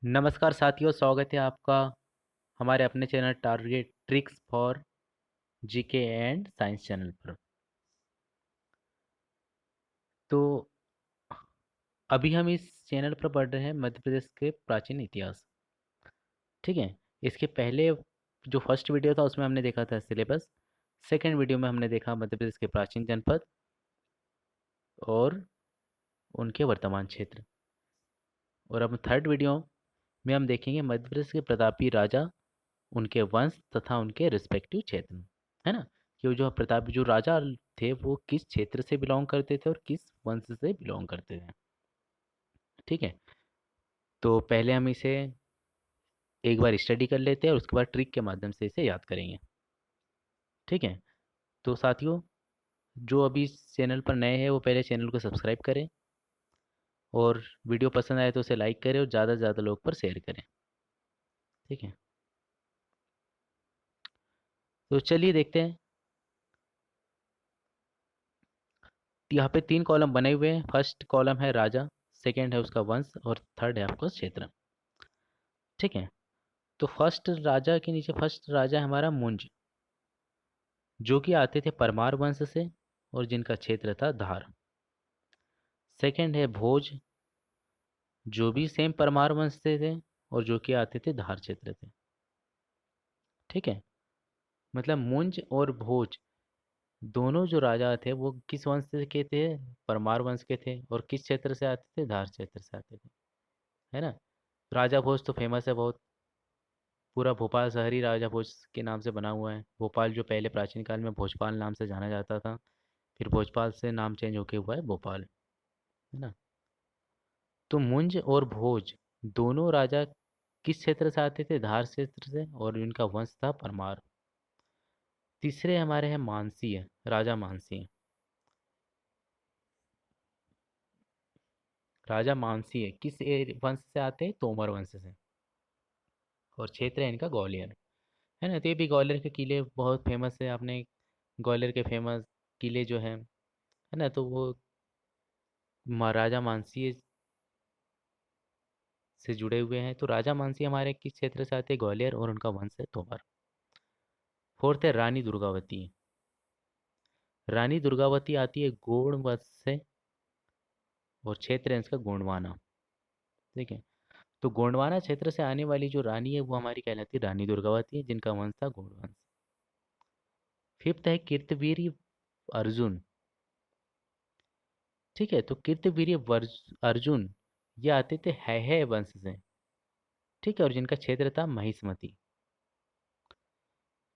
नमस्कार साथियों, स्वागत है आपका हमारे अपने channel target tricks for GK and science channel पर। तो अभी हम इस चैनल पर पढ़ रहे हैं मध्य प्रदेश के प्राचीन इतिहास। ठीक है। इसके पहले जो फर्स्ट वीडियो था उसमें हमने देखा था सिलेबस। सेकंड वीडियो में हमने देखा मध्य प्रदेश के प्राचीन जनपद और उनके वर्तमान क्षेत्र। और अब थर्ड वीडियो में हम देखेंगे मध्य प्रदेश के प्रतापी राजा, उनके वंश तथा उनके रिस्पेक्टिव क्षेत्र। है ना। कि वो जो प्रतापी जो राजा थे वो किस क्षेत्र से बिलोंग करते थे और किस वंश से बिलोंग करते थे। ठीक है। तो पहले हम इसे एक बार स्टडी कर लेते हैं और उसके बाद ट्रिक के माध्यम से इसे याद करेंगे। ठीक है। तो साथियों, जो अभी इस चैनल पर नए हैं वो पहले चैनल को सब्सक्राइब करें और वीडियो पसंद आए तो उसे लाइक करें और ज़्यादा से ज़्यादा लोग पर शेयर करें। ठीक है। तो चलिए देखते हैं। यहाँ पे 3 कॉलम बने हुए हैं। फर्स्ट कॉलम है राजा, सेकंड है उसका वंश और थर्ड है आपका क्षेत्र। ठीक है। तो फर्स्ट राजा के नीचे फर्स्ट राजा है हमारा मुंज, जो कि आते थे परमार वंश से और जिनका क्षेत्र था धार। सेकंड है भोज, जो भी सेम परमार वंश से थे और जो कि आते थे धार क्षेत्र से। ठीक है। मतलब मुंज और भोज दोनों जो राजा थे वो किस वंश से के थे? परमार वंश के थे। और किस क्षेत्र से आते थे? धार क्षेत्र से आते थे। है ना। राजा भोज तो फेमस है बहुत। पूरा भोपाल शहर ही राजा भोज के नाम से बना हुआ है। भोपाल जो पहले प्राचीन काल में भोजपाल नाम से जाना जाता था, फिर भोजपाल से नाम चेंज होके हुआ है भोपाल। है ना। तो मुंज और भोज दोनों राजा किस क्षेत्र से आते थे? धार क्षेत्र से, और इनका वंश था परमार। तीसरे हमारे हैं मानसीय, राजा मानसीय। राजा मानसीय किस वंश से आते हैं? तोमर वंश से। और क्षेत्र है इनका ग्वालियर। है ना। तो ये भी ग्वालियर के किले बहुत फेमस है। आपने ग्वालियर के फेमस किले जो हैं, है ना, तो वो महाराजा मानसीय से जुड़े हुए हैं। तो राजा मानसी हमारे किस क्षेत्र से आते हैं? ग्वालियर, और उनका वंश है तोमर। फोर्थ है रानी दुर्गावती। रानी दुर्गावती आती है गोंड वंश से और क्षेत्र है इसका गोंडवाना। ठीक है। तो गोंडवाना क्षेत्र से आने वाली जो रानी है वो हमारी कहलाती है रानी दुर्गावती है, जिनका वंश था गोंड वंश। फिफ्थ है कीर्तवीर अर्जुन। ठीक है। तो कीर्तवीर अर्जुन ये आते थे है वंश से। ठीक है। और जिनका क्षेत्र था महिष्मती।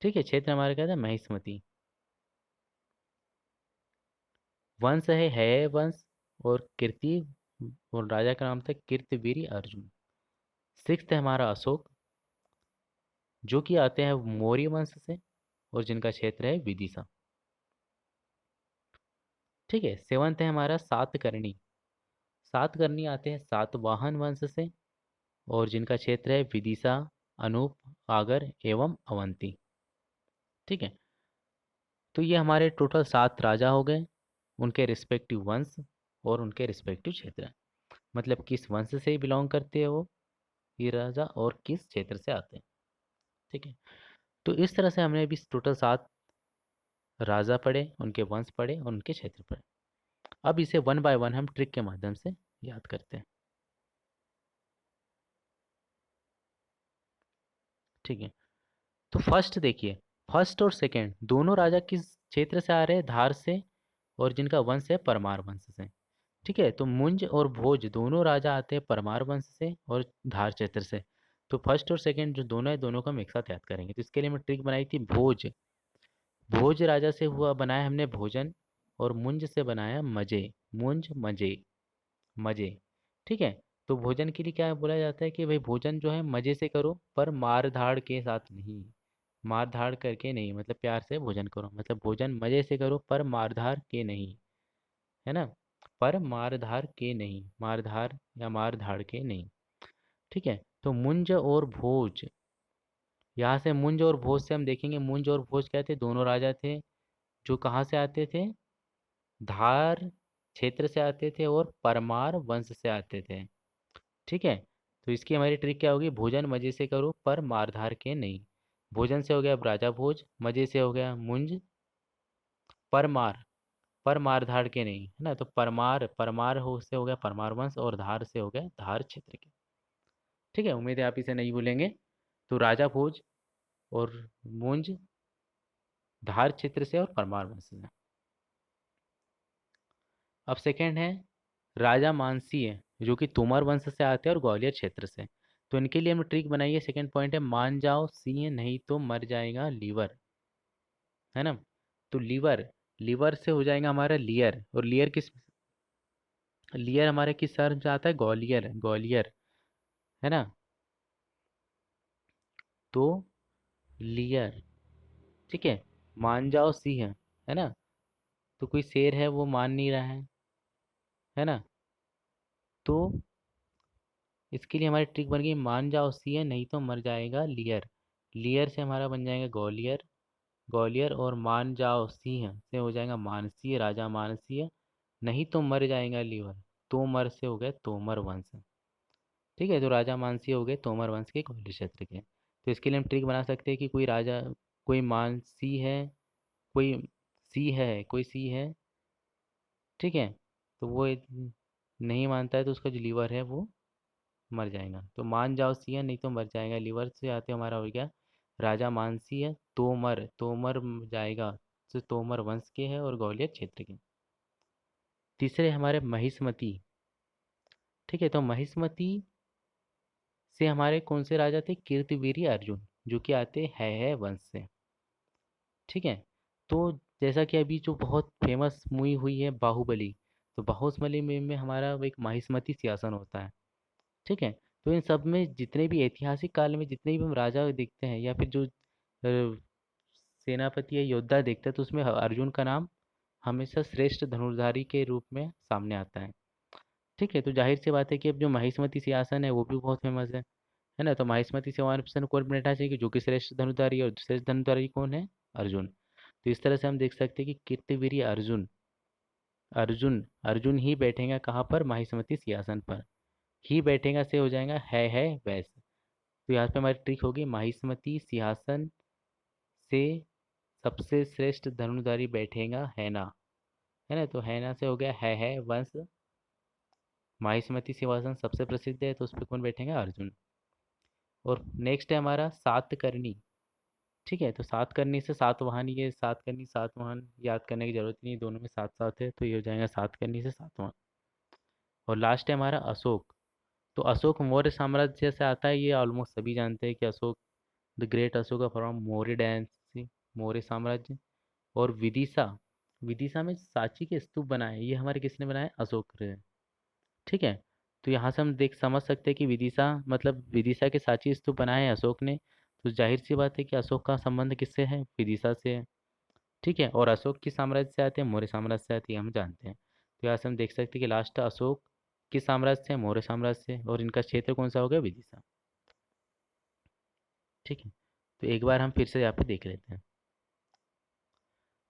ठीक है। क्षेत्र हमारा क्या था? महिष्मती। वंश है वंश और कीर्ति, और राजा का नाम था कीर्तिवीर अर्जुन। सिक्स्थ है हमारा अशोक, जो कि आते हैं मौर्य वंश से और जिनका क्षेत्र है विदिशा। ठीक है। सेवंथ है हमारा सातकर्णी। सातकर्णी आते हैं सातवाहन वंश से और जिनका क्षेत्र है विदिशा, अनूप, आगर एवं अवंती। ठीक है। तो ये हमारे टोटल 7 राजा हो गए, उनके रिस्पेक्टिव वंश और उनके रिस्पेक्टिव क्षेत्र। मतलब किस वंश से बिलोंग करते हैं वो ये राजा और किस क्षेत्र से आते हैं। ठीक है। तो इस तरह से हमने अभी टोटल 7 राजा पढ़े, उनके वंश पढ़े और उनके क्षेत्र पढ़े। अब इसे वन बाय वन हम ट्रिक के माध्यम से याद करते हैं। ठीक है। तो फर्स्ट देखिए, फर्स्ट और सेकंड दोनों राजा किस क्षेत्र से आ रहे हैं? धार से, और जिनका वंश है परमार वंश से। ठीक है। तो मुंज और भोज दोनों राजा आते हैं परमार वंश से और धार क्षेत्र से। तो फर्स्ट और सेकंड जो दोनों है दोनों को हम एक साथ याद करेंगे। तो इसके लिए मैं ट्रिक बनाई थी भोज। भोज राजा से हुआ बनाया हमने भोजन, और मुंज से बनाया मजे। मुंज मजे, मजे। ठीक है। तो भोजन के लिए क्या बोला जाता है कि भाई भोजन जो है मजे से करो पर मार धाड़ के साथ नहीं। मार धाड़ करके नहीं, मतलब प्यार से भोजन करो। मतलब भोजन मजे से करो पर मारधार के नहीं। है ना। पर मारधार के नहीं, मारधार या मार धाड़ के नहीं। ठीक है। तो मुंज और भोज, यहाँ से मुंज और भोज से हम देखेंगे मुंज और भोज क्या थे? दोनों राजा थे जो कहाँ से आते थे? धार क्षेत्र से आते थे और परमार वंश से आते थे। ठीक है। तो इसकी हमारी ट्रिक क्या होगी, भोजन मजे से करो पर मारधार के नहीं। भोजन से हो गया राजा भोज, मजे से हो गया मुंज, पर मार धाड़ के नहीं, है ना। तो परमार परमार हो से हो गया परमार वंश, और धार से हो गया धार क्षेत्र के। ठीक है, उम्मीद है आप इसे नहीं भूलेंगे। तो राजा भोज और मुंज धार क्षेत्र से और परमार वंश से। अब सेकंड है राजा मानसीय, जो कि तोमर वंश से आते हैं और ग्वालियर क्षेत्र से। तो इनके लिए हम ट्रिक बनाइए। सेकंड पॉइंट है मान जाओ सिंह नहीं तो मर जाएगा लीवर, है ना। तो लीवर, लीवर से हो जाएगा हमारा लियर, और लियर किस, लियर हमारे किस शहर से आता है, ग्वालियर, ग्वालियर, है ना। तो लियर, ठीक है। मान जाओ सिंह, है ना। तो कोई शेर है वो मान नहीं रहा है ना। तो इसके लिए हमारी ट्रिक बन गई मान जाओ सिंह नहीं तो मर जाएगा लियर। लियर से हमारा बन जाएगा ग्वालियर, ग्वालियर, और मान जाओ सिंह से हो जाएगा मानसीय, राजा मानसीय, नहीं तो मर जाएगा लीवर। तोमर से हो गए तोमर वंश। ठीक है, तो राजा मानसी हो गए तोमर वंश के ग्वालियर क्षेत्र के। तो इसके लिए हम ट्रिक बना सकते हैं कि कोई राजा, कोई मानसी है, कोई सी है, कोई सी है, ठीक है। तो वो नहीं मानता है, तो उसका जो लीवर है वो मर जाएगा। तो मान जाओ सी है नहीं तो मर जाएगा, लीवर से आते हमारा हो गया राजा मानसी है, तोमर, तोमर जाएगा, तो तोमर वंश के है और ग्वालियर क्षेत्र के। तीसरे हमारे महिष्मती। ठीक है, तो महिष्मती से हमारे कौन से राजा थे, कीर्तिवीर्य अर्जुन, जो कि आते है वंश से। ठीक है। तो जैसा कि अभी जो बहुत फेमस मूवी हुई है बाहुबली, तो बाहुबली में हमारा एक महिष्मती सिंहासन होता है। ठीक है। तो इन सब में जितने भी ऐतिहासिक काल में जितने भी हम राजा देखते हैं या फिर जो सेनापति या योद्धा देखते हैं, तो उसमें अर्जुन का नाम हमेशा श्रेष्ठ धनुर्धारी के रूप में सामने आता है। ठीक है, तो जाहिर सी बात है कि अब जो महिष्मती सिंहासन है वो भी बहुत फेमस है ना। तो महिष्मती सिंहासन कौन बैठा चाहिए, जो कि श्रेष्ठ धनुर्धारी, और श्रेष्ठ धनुर्धारी कौन है, अर्जुन। तो इस तरह से हम देख सकते हैं कि कीर्तिवीर्य अर्जुन, अर्जुन, अर्जुन ही बैठेगा कहाँ पर, महिष्मती सिंहासन पर। ही बैठेगा से हो जाएगा है वैसे। तो यहाँ पे हमारी ट्रिक होगी महिष्मती सिंहासन से सबसे श्रेष्ठ धनुर्धारी बैठेगा है ना। तो हैना से हो गया है वंश। महिष्मती सिंहासन सबसे प्रसिद्ध है, तो उस पर कौन बैठेगा, अर्जुन। और नेक्स्ट है हमारा सातकर्णी। ठीक है, तो सातकर्णी से सातवाहन, ये सातकर्णी सातवाहन याद करने की जरूरत नहीं, दोनों में सात सात है, तो ये हो जाएगा सातकर्णी से सातवाहन। और लास्ट है हमारा अशोक। तो अशोक मौर्य साम्राज्य से आता है, ये ऑलमोस्ट सभी जानते हैं कि Ashok the great Ashok from Maurya dynasty, Maurya साम्राज्य। और विदिशा, विदिशा में सांची के स्तूप बनाए, ये हमारे किसने बनाए, अशोक ने। ठीक है। तो यहाँ से हम देख समझ सकते हैं कि विदिशा मतलब विदिशा के सांची स्तूप बनाए हैं अशोक ने। तो जाहिर सी बात है कि अशोक का संबंध किससे है, विदिशा से है। ठीक है, और अशोक किस साम्राज्य से आते हैं, मौर्य साम्राज्य से आते हैं, हम जानते हैं। तो यहाँ से हम देख सकते हैं कि लास्ट अशोक किस साम्राज्य से, मौर्य साम्राज्य से, और इनका क्षेत्र कौन सा हो गया, विदिशा। ठीक है, तो एक बार हम फिर से यहाँ पे देख लेते हैं।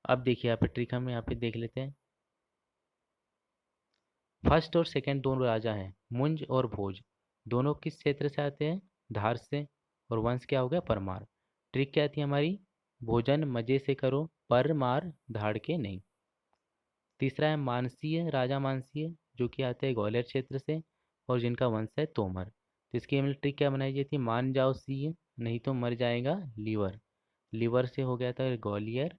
अब देखिए यहाँ पे ट्रिक हम यहाँ पे देख लेते हैं। फर्स्ट और सेकंड दोनों राजा हैं, मुंज और भोज, दोनों किस क्षेत्र से आते हैं, धार से, और वंश क्या हो गया, परमार। ट्रिक क्या थी हमारी, भोजन मजे से करो पर मार धाड़ के नहीं। तीसरा है मानसीय, राजा मानसीय, जो कि आते हैं ग्वालियर क्षेत्र से, और जिनका वंश है तोमर। तो इसकी हमने ट्रिक क्या बनाई थी, मान जाओ सीय नहीं तो मर जाएगा लीवर। लीवर से हो गया था ग्वालियर,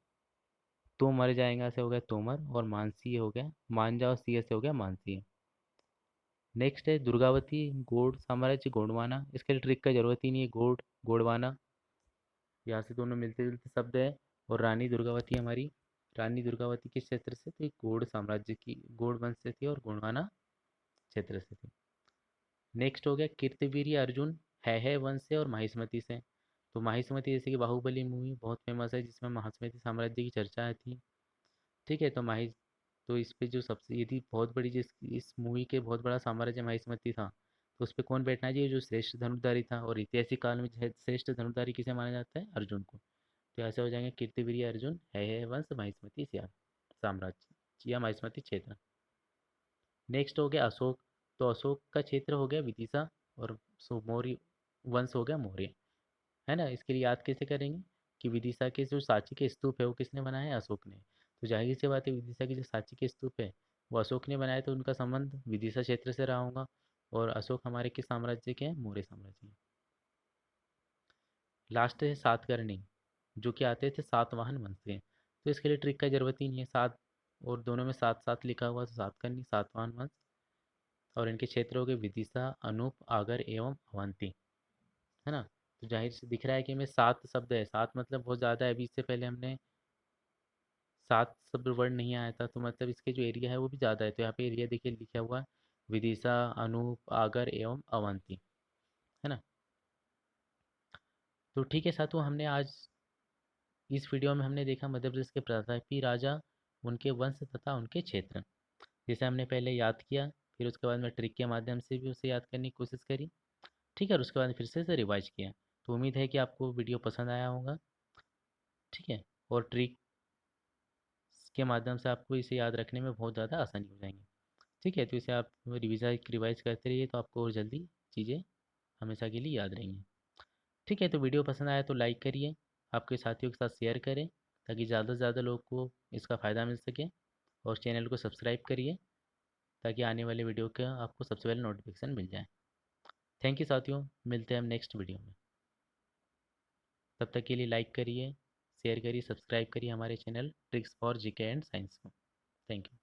तो मर जाएगा से हो गया तोमर, और मानसीय हो गया, मान जाओ सीय से हो गया मानसीय। नेक्स्ट है दुर्गावती, गोड साम्राज्य, गोंडवाना। इसके लिए ट्रिक का जरूरत ही नहीं है, गोड, गोंडवाना, यहाँ से दोनों मिलते जुलते शब्द है। और रानी दुर्गावती हमारी, रानी दुर्गावती किस क्षेत्र से थी, गोड साम्राज्य की, गोड वंश से थी, और गोंडवाना क्षेत्र से थी। नेक्स्ट हो गया कीर्तिवीर्य अर्जुन, है वंश से और महिष्मती से। तो महिष्मती जैसे कि बाहुबली मूवी बहुत फेमस है, जिसमें महिष्मती साम्राज्य की चर्चा थी। ठीक है, तो माहिस, तो इस पे जो सबसे यदि बहुत बड़ी जिस इस मूवी के बहुत बड़ा साम्राज्य महिष्मती था, तो उस पे कौन बैठना चाहिए, जो श्रेष्ठ धनुर्धारी था, और ऐतिहासिक काल में श्रेष्ठ धनुर्धारी किसे माना जाता है, अर्जुन को। तो ऐसे हो जाएंगे कीर्तिवीर्य अर्जुन, है वंश, महिष्मती साम्राज्य या महिष्मती क्षेत्र। नेक्स्ट हो गया अशोक। तो अशोक का क्षेत्र हो गया विदिशा, और सो मौर्य वंश हो गया मौर्य, है ना। इसके लिए याद कैसे करेंगे कि विदिशा के जो सांची के स्तूप है वो किसने बनाए हैं, अशोक ने। तो जाहिर सी बात है विदिशा के जो सांची के स्तूप है वो अशोक ने बनाए, तो उनका संबंध विदिशा क्षेत्र से रहा होगा। और अशोक हमारे किस साम्राज्य के हैं, मौर्य साम्राज्य के। लास्ट है सातकर्णी, जो कि आते थे सातवाहन वंश से। तो इसके लिए ट्रिक का जरूरत ही नहीं है, सात और दोनों में सात सात लिखा हुआ, तो सातकर्णी सातवाहन वंश। और इनके क्षेत्र हो गए विदिशा, अनूप, आगर एवं अवंती, है ना। तो जाहिर से दिख रहा है कि हमें सात शब्द है, सात मतलब बहुत ज़्यादा है। अभी इससे पहले हमने सात शब्द वर्ड नहीं आया था, तो मतलब इसके जो एरिया है वो भी ज़्यादा है। तो यहाँ पे एरिया देखिए लिखा हुआ है, विदिशा, अनूप, आगर एवं अवंती, है ना। तो ठीक है साथियों, हमने आज इस वीडियो में हमने देखा मध्य प्रदेश के प्रतापी राजा, उनके वंश तथा उनके क्षेत्र, जिसे हमने पहले याद किया। फिर उसके बाद में ट्रिक के माध्यम से भी उसे याद करने की कोशिश करी। ठीक है, और उसके बाद फिर से इसे रिवाइज किया। तो उम्मीद है कि आपको वीडियो पसंद आया होगा। ठीक है, और ट्रिक के माध्यम से आपको इसे याद रखने में बहुत ज़्यादा आसानी हो जाएंगी। ठीक है, तो इसे आप रिवाइज करते रहिए, तो आपको और जल्दी चीज़ें हमेशा के लिए याद रहेंगी। ठीक है, तो वीडियो पसंद आया तो लाइक करिए, आपके साथियों के साथ शेयर करें, ताकि ज़्यादा से ज़्यादा लोग को इसका फ़ायदा मिल सके। और चैनल को सब्सक्राइब करिए, ताकि आने वाले वीडियो का आपको सबसे पहले नोटिफिकेशन मिल जाए। थैंक यू साथियों, मिलते हैं हम नेक्स्ट वीडियो में। तब तक के लिए लाइक करिए, शेयर करिए, सब्सक्राइब करिए हमारे channel tricks for GK and science को। Thank you.